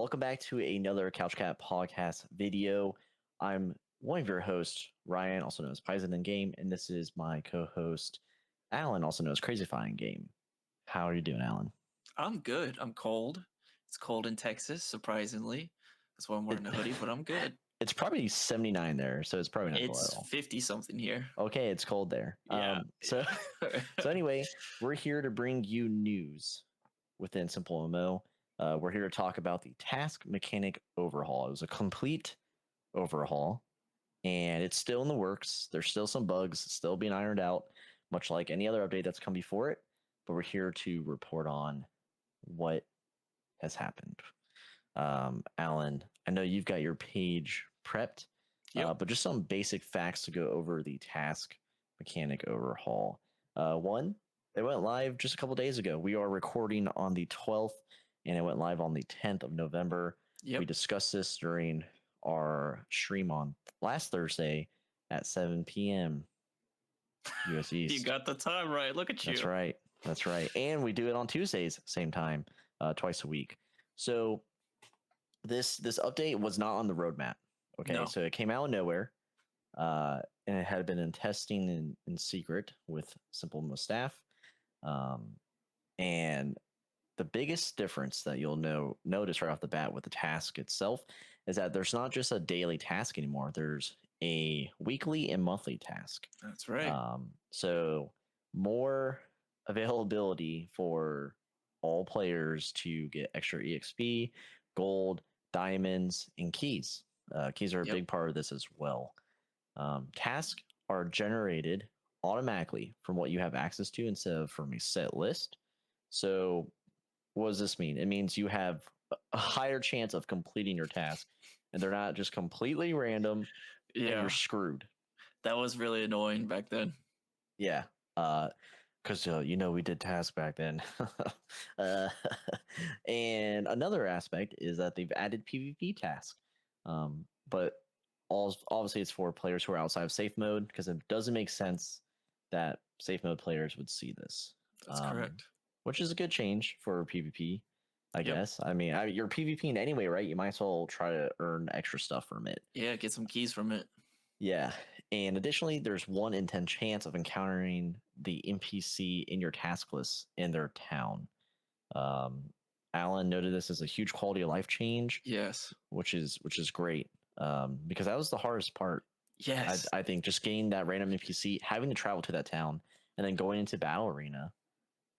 welcome back to another Couch Cat podcast video. I'm one of your hosts, Ryan, also known as Paizen in Game, and this is my co-host, Alan, also known as Crazyfying Game. How are you doing, Alan? I'm good. I'm cold. It's cold in Texas, surprisingly. That's why I'm wearing a hoodie, but I'm good. It's probably 79 there, so it's probably not cold at It's all. 50 something here. Okay, it's cold there. Yeah. So anyway, we're here to bring you news within SimpleMMO. We're here to talk about the task mechanic overhaul. It was a complete overhaul, and it's still in the works. There's still some bugs still being ironed out, much like any other update that's come before it. But we're here to report on what has happened. Alan, I know you've got your page prepped, but just some basic facts to go over the task mechanic overhaul. One, it went live just a couple days ago. We are recording on the 12th, and it went live on the 10th of November. We discussed this during our stream on last Thursday at 7 p.m. US East. You got the time right. Look at you. That's right. That's right. And we do it on Tuesdays, same time, twice a week. So this update was not on the roadmap. Okay, no. So it came out of nowhere, and it had been in testing in secret with SimpleMMO staff. And the biggest difference that you'll notice right off the bat with the task itself is that there's not just a daily task anymore. There's a weekly and monthly task. That's right. So more availability for all players to get extra EXP, gold, diamonds, and keys. Keys are a big part of this as well. Tasks are generated automatically from what you have access to instead of from a set list. So what does this mean? It means you have a higher chance of completing your task, and they're not just completely random and you're screwed. That was really annoying back then. Yeah. Because, we did tasks back then. And another aspect is that they've added PvP tasks. But obviously it's for players who are outside of safe mode, because it doesn't make sense that safe mode players would see this. That's correct. Which is a good change for PvP, I guess. I mean, you're PvPing anyway, right? You might as well try to earn extra stuff from it. Yeah, get some keys from it. Yeah. And additionally, there's 1 in 10 chance of encountering the NPC in your task list in their town. Alan noted this as a huge quality of life change. Yes. Which is great. Because that was the hardest part. Yes. I think just getting that random NPC, having to travel to that town, and then going into battle arena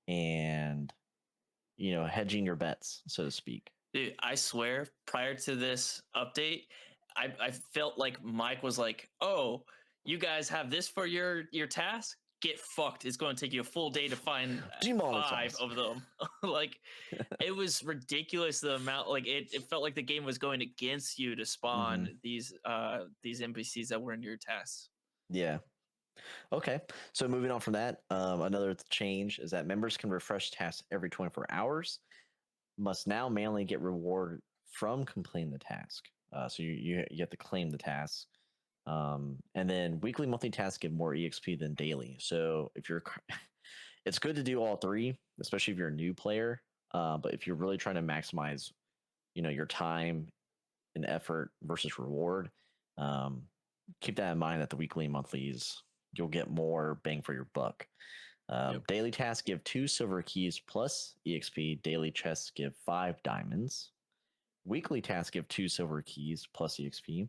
and, hedging your bets, so to speak. Dude, I swear, prior to this update, I felt like Mike was like, "Oh, you guys have this for your task? Get fucked. It's going to take you a full day to find 5 of them." Like, it was ridiculous, the amount. Like, it felt like the game was going against you to spawn these NPCs that were in your tasks. Yeah. Okay. So moving on from that, another change is that members can refresh tasks every 24 hours. Must now manually get reward from completing the task. So you have to claim the task. And then weekly, monthly tasks give more EXP than daily. So if you're, it's good to do all 3, especially if you're a new player. But if you're really trying to maximize, your time and effort versus reward, keep that in mind that the weekly and monthlies, you'll get more bang for your buck. Daily tasks give 2 silver keys plus EXP. Daily chests give 5 diamonds. Weekly tasks give 2 silver keys plus EXP.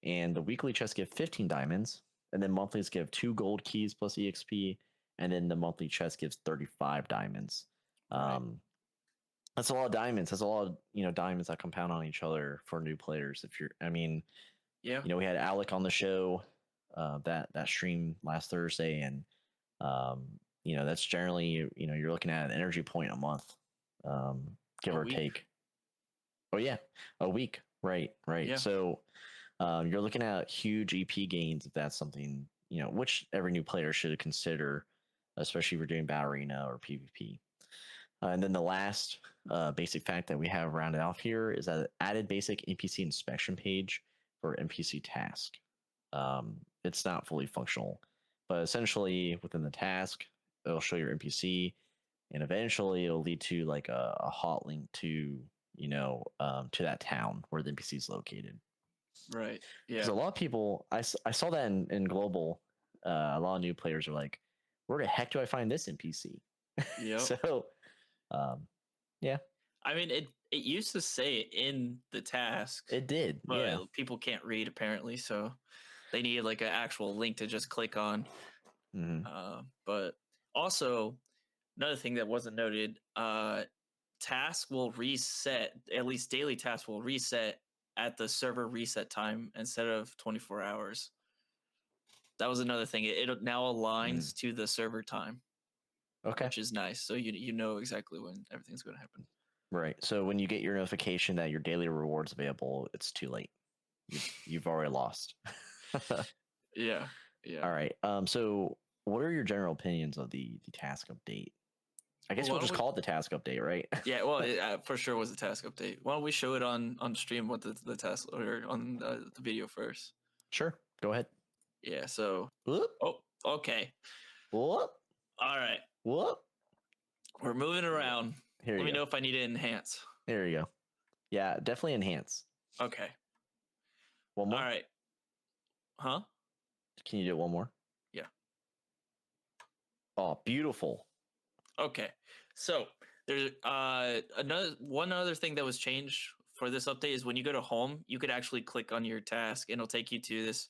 And the weekly chests give 15 diamonds. And then monthlies give 2 gold keys plus EXP. And then the monthly chest gives 35 diamonds. That's a lot of diamonds. That's a lot of, diamonds that compound on each other for new players. We had Alec on the show, that stream last Thursday, and that's generally, you're looking at an energy point a month, give or take. Oh yeah, a week. Right. Yeah. So you're looking at huge EP gains if that's something, which every new player should consider, especially if you're doing battle arena or PvP. And then the last basic fact that we have rounded off here is that added basic NPC inspection page for NPC task. It's not fully functional, but essentially within the task, it'll show your NPC, and eventually it'll lead to like a hot link to to that town where the NPC is located. Right. Because Yeah. a lot of people, I saw that in global, a lot of new players are like, where the heck do I find this NPC? Yep. So, yeah, I mean, it used to say it in the tasks, it did. Yeah. but people can't read apparently, so they need like an actual link to just click on. Hmm. But also another thing that wasn't noted, tasks will reset. At least daily tasks will reset at the server reset time instead of 24 hours. That was another thing. It now aligns to the server time, Okay. which is nice. So you know exactly when everything's going to happen. Right. So when you get your notification that your daily rewards available, it's too late. You've already lost. Yeah. Yeah. All right. So what are your general opinions of the task update? I guess Well, why we'll don't just we? call it the task update, right? Yeah. Well, it for sure was a task update. Why don't we show it on stream what the task or on the video first? Sure. Go ahead. Yeah. So. Whoop, Oh. Okay. whoop, All right. whoop. We're moving around. Here Let you me go. know if I need to enhance. There you go. Yeah, definitely enhance. Okay. One more. All right. Huh? Can you do it one more? Yeah. Oh, beautiful. Okay. So there's one other thing that was changed for this update is when you go to home, you could actually click on your task and it'll take you to this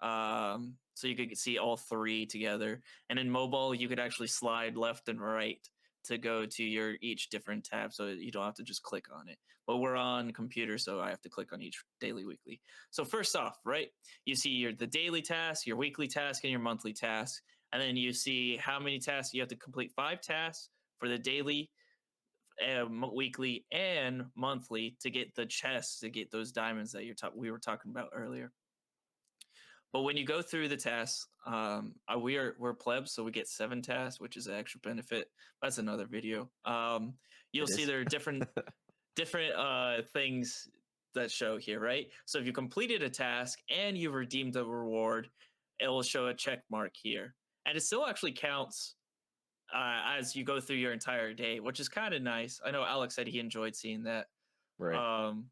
so you could see all three together. And in mobile, you could actually slide left and right to go to your each different tab so you don't have to just click on it. But we're on computer, so I have to click on each daily, weekly. So first off, right, you see the daily task, your weekly task, and your monthly task. And then you see how many tasks you have to complete. 5 tasks for the daily, weekly, and monthly to get the chests, to get those diamonds that we were talking about earlier. But when you go through the tasks, we're plebs, so we get 7 tasks, which is an extra benefit. That's another video. You'll It see is. there are different things that show here, right? So if you completed a task and you redeemed a reward, it will show a check mark here, and it still actually counts as you go through your entire day, which is kind of nice. I know Alex said he enjoyed seeing that. Right. Um,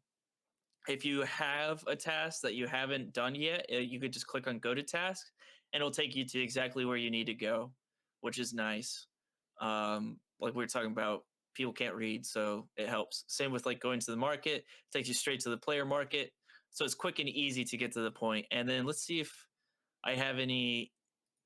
if you have a task that you haven't done yet, you could just click on go to task and it'll take you to exactly where you need to go, which is nice. Like we were talking about, people can't read, so it helps. Same with like going to the market, it takes you straight to the player market. So it's quick and easy to get to the point. And then let's see if I have any.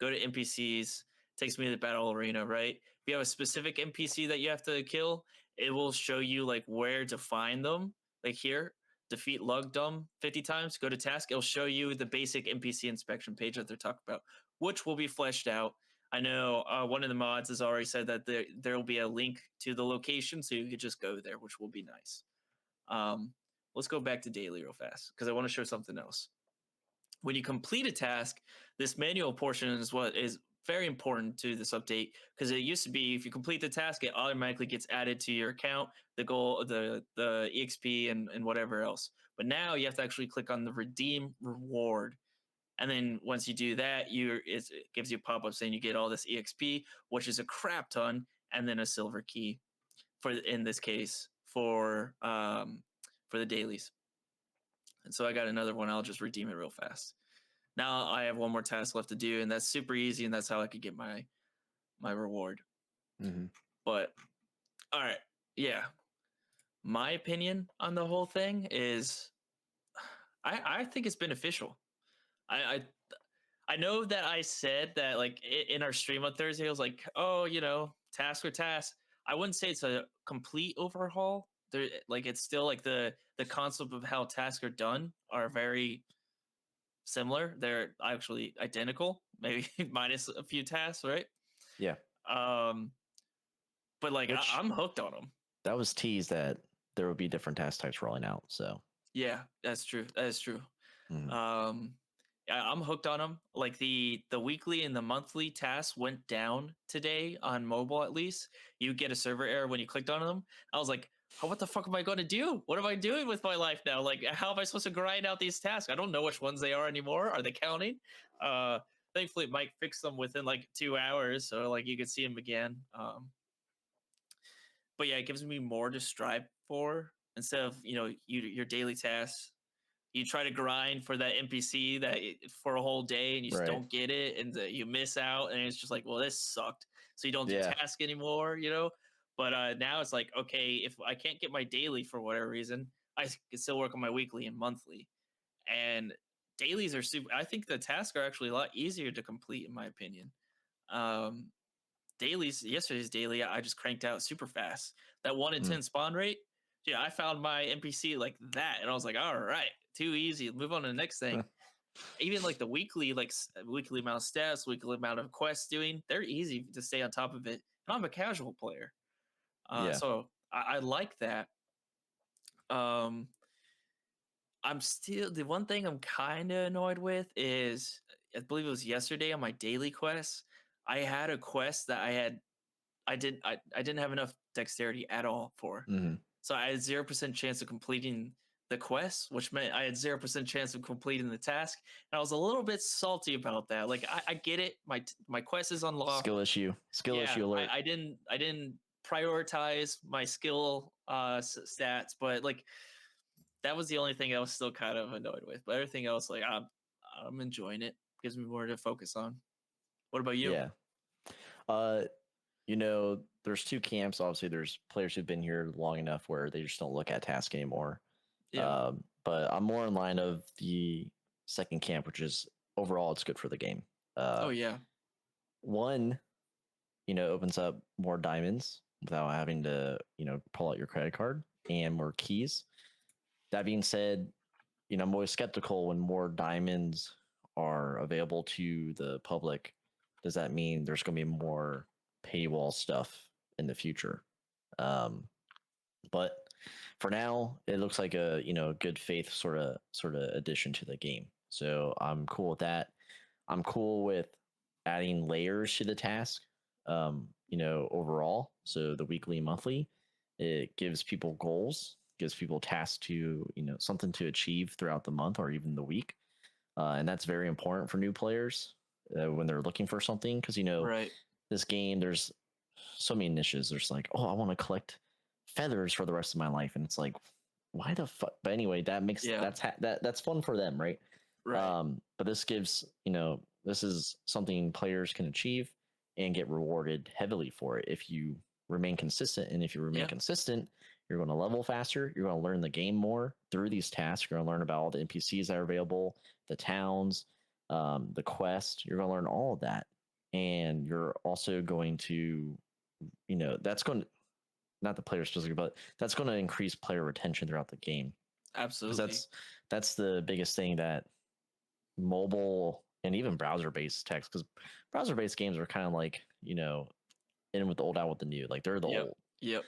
Go to NPCs, takes me to the battle arena, right? If you have a specific NPC that you have to kill, it will show you like where to find them. Like here, defeat Lugdum 50 times, go to task. It'll show you the basic NPC inspection page that they're talking about, which will be fleshed out. I know one of the mods has already said that there will be a link to the location, so you could just go there, which will be nice. Let's go back to daily real fast because I want to show something else. When you complete a task, this manual portion is what is very important to this update because it used to be if you complete the task, it automatically gets added to your account, the goal, the EXP, and whatever else. But now you have to actually click on the redeem reward, and then once you do that, it gives you a pop up saying you get all this EXP, which is a crap ton, and then a silver key for in this case for the dailies. And so I got another one. I'll just redeem it real fast. Now I have one more task left to do, and that's super easy, and that's how I could get my reward. Mm-hmm. But all right, yeah. My opinion on the whole thing is, I think it's beneficial. I know that I said that like in our stream on Thursday, I was like, oh, task or task. I wouldn't say it's a complete overhaul. There, like it's still like the concept of how tasks are done are very similar. They're actually identical, maybe minus a few tasks, right? Yeah. Um, but like Which I'm hooked on them. that was teased that there would be different task types rolling out. So Yeah, that's true. That is true. mhm. I'm hooked on them. Like the weekly and the monthly tasks went down today on mobile. At least you get a server error when you clicked on them. I was like, oh, what the fuck am I going to do? What am I doing with my life now? Like, how am I supposed to grind out these tasks? I don't know which ones they are anymore. Are they counting? Thankfully, Mike fixed them within like 2 hours, so like you could see them again. But yeah, it gives me more to strive for. instead of your daily tasks. You try to grind for that NPC for a whole day, and you just Right. don't get it, and you miss out, and it's just like, well, this sucked. So you don't do Yeah. task anymore, But now it's like, okay, if I can't get my daily for whatever reason, I can still work on my weekly and monthly. And dailies are super. I think the tasks are actually a lot easier to complete, in my opinion. Um, yesterday's daily, I just cranked out super fast. That 1 in Mm. 10 spawn rate, yeah, I found my NPC like that, and I was like, all right, too easy. Move on to the next thing. Even like the weekly, weekly amount of stats, weekly amount of quests doing, they're easy to stay on top of it. And I'm a casual player, Yeah. so I like that. Um, I'm still the one thing I'm kind of annoyed with is I believe it was yesterday on my daily quest. I had a quest that I didn't have enough dexterity at all for. Mm-hmm. So I had 0% chance of completing the quest, which meant I had 0% chance of completing the task. And I was a little bit salty about that. Like I get it. My quest is unlocked. Skill issue. Skill Yeah, issue alert. I didn't prioritize my skill stats, but like that was the only thing I was still kind of annoyed with. But everything else, like I'm enjoying it. Gives me more to focus on. What about you? Yeah. There's two camps. Obviously, there's players who've been here long enough where they just don't look at task anymore. Yeah. But I'm more in line of the second camp, which is overall it's good for the game. Oh yeah. One, opens up more diamonds without having to, pull out your credit card and more keys. That being said, I'm always skeptical when more diamonds are available to the public. Does that mean there's going to be more paywall stuff in the future? But for now, it looks like a good faith sort of addition to the game. So I'm cool with that. I'm cool with adding layers to the task. Overall, so the weekly, monthly, it gives people goals, gives people tasks to something to achieve throughout the month or even the week, and that's very important for new players when they're looking for something because Right. this game there's so many niches. There's like, oh, I want to collect feathers for the rest of my life, and it's like, why the fuck? But anyway, that makes Yeah. that's fun for them, right? Right. But this gives this is something players can achieve and get rewarded heavily for it if you remain consistent. And if you remain Yeah. consistent, you're going to level faster. You're going to learn the game more through these tasks. You're going to learn about all the NPCs that are available, the towns, the quest. You're going to learn all of that, and you're also going to that's going to, not the player specifically, but that's going to increase player retention throughout the game because Absolutely. that's the biggest thing that mobile and even browser based text, because browser based games are kind of like in with the old out with the new, like they're the Yep. old. Yep.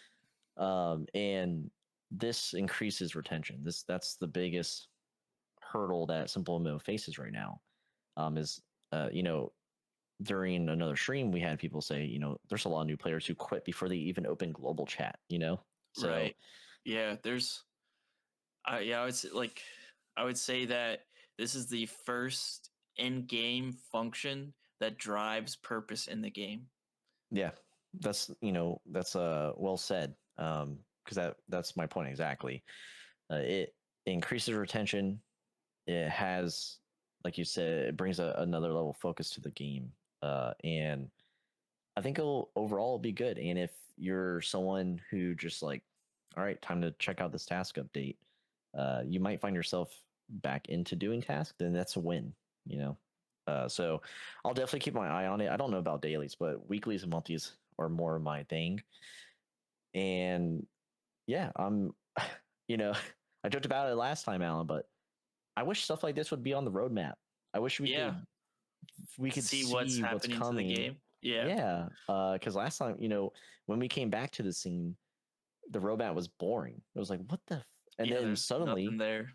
And this increases retention. That's the biggest hurdle that SimpleMMO faces right now. Is during another stream we had people say there's a lot of new players who quit before they even open global chat. So Right. Yeah. Yeah. I would say that this is the first in-game function that drives purpose in the game. yeah, that's well said. Because that's my point exactly. It increases retention. It has, like you said, it brings another level of focus to the game. And I think it'll overall be good. And if you're someone who just like, all right, time to check out this task update, you might find yourself back into doing tasks, then that's a win, you know? So I'll definitely keep my eye on it. I don't know about dailies, but weeklies and monthlies are more my thing. And yeah, you know, I joked about it last time, Alan, but I wish stuff like this would be on the roadmap. I wish Yeah. we could See what's see what's happening to the coming. game. Yeah. Yeah, because last time, when we came back to the scene, the roadmap was boring. It was like, what the? And Yeah. then There's nothing suddenly, there.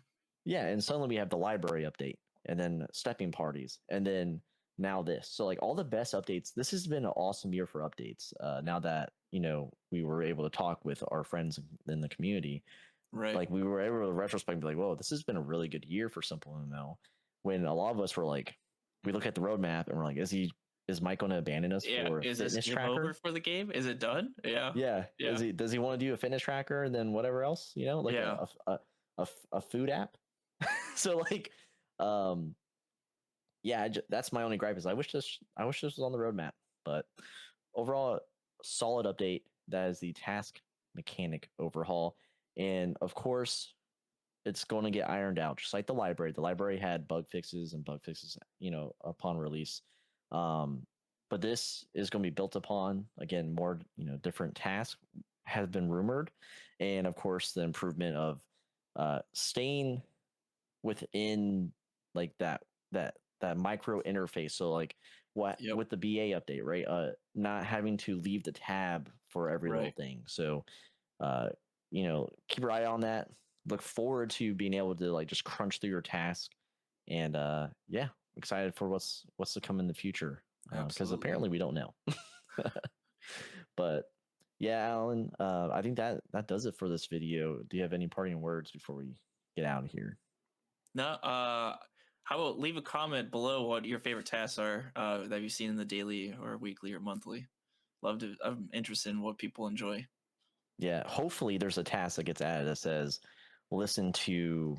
yeah, and suddenly we have the library update, and then stepping parties, and then now this. So like all the best updates. This has been an awesome year for updates. Now that we were able to talk with our friends in the community, Right. like we were able to retrospect and be like, whoa, this has been a really good year for SimpleMMO. When a lot of us were like, we look at the roadmap and we're like, is is Mike going to abandon us Yeah, for a is this fitness game tracker? over for the game? Is it done? Yeah. Yeah. Yeah. Does he want to do a fitness tracker and then whatever else, you know, like Yeah. a food app? So like, um, yeah, that's my only gripe is I wish this was on the roadmap, but overall, solid update. That is the task mechanic overhaul, and of course, it's going to get ironed out, just like the library. The library had bug fixes and bug fixes, you know, upon release. But this is going to be built upon again more, you know, different tasks have been rumored, and of course the improvement of staying within like that micro interface. So like what Yep. with the BA update, right? Not having to leave the tab for every little Right. thing. So you know, keep your eye on that. Look forward to being able to like just crunch through your task, and yeah, excited for what's to come in the future because Absolutely. apparently we don't know. But yeah, Alan, I think that does it for this video. Do you have any parting words before we get out of here? No, how about leave a comment below what your favorite tasks are that you've seen in the daily or weekly or monthly. I'm interested in what people enjoy. Yeah, hopefully there's a task that gets added that says listen to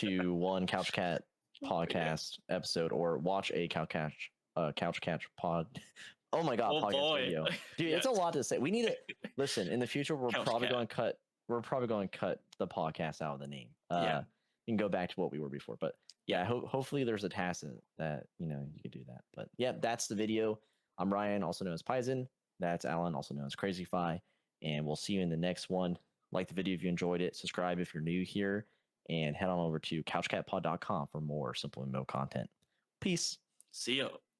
Yeah. one Couch Cat Yeah. podcast episode or watch a Couch Catch pod. Oh my god, Oh podcast boy. video. Dude, Yes. it's a lot to say. We need to listen, in the future we're Couch probably Cat. going to cut the podcast out of the name. Yeah. You can go back to what we were before. But yeah, hopefully there's a task that you know you could do that. But yeah, that's the video. I'm Ryan, also known as Paizen. That's Alan, also known as Crazyfy. And we'll see you in the next one. Like the video if you enjoyed it. Subscribe if you're new here. And head on over to couchcatpod.com for more SimpleMMO content. Peace. See ya.